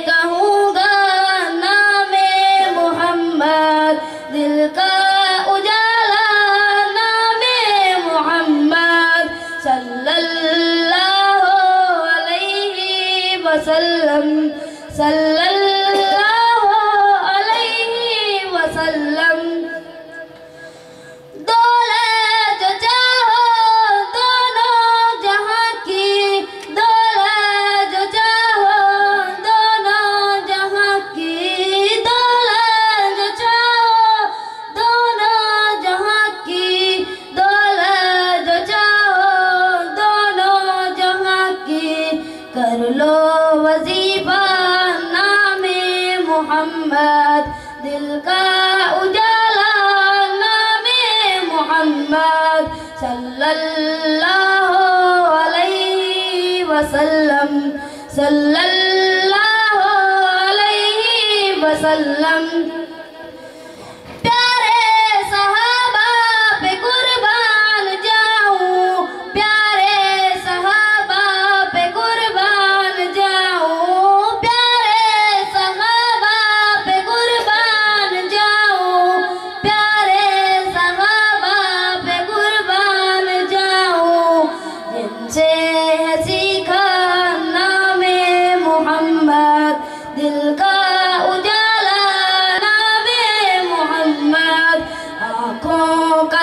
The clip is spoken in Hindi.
कहूँगा नामे मोहम्मद, दिल का उजाला नामे मोहम्मद सल्लल्लाहु अलैहि वसल्लम, सल्लल्लाहु अलैहि वसल्लम। दौलत जो चाहो दोनों जहां की, दौलत जो चाहो दोनों जहां की, दौलत जो चाहो दोनों जहां की, दौलत जो चाहो दोनों जहां की। कर लो वजीफा नामे मोहम्मद, दिल का उजाला नामे मोहम्मद सल्लल्लाहु अलैहि वसल्लम, सल्लल्लाहु अलैहि वसल्लम। प्यारे सहाबा पे कुर्बान जाऊं, प्यारे सहाबा पे कुर्बान जाऊं, प्यारे सहाबा पे कुर्बान जाऊं, प्यारे सहाबा पे कुर्बान जाऊं। जिनसे है सीखा नामे मोहम्मद, दिल का उजाला नामे मोहम्मद। आँखों का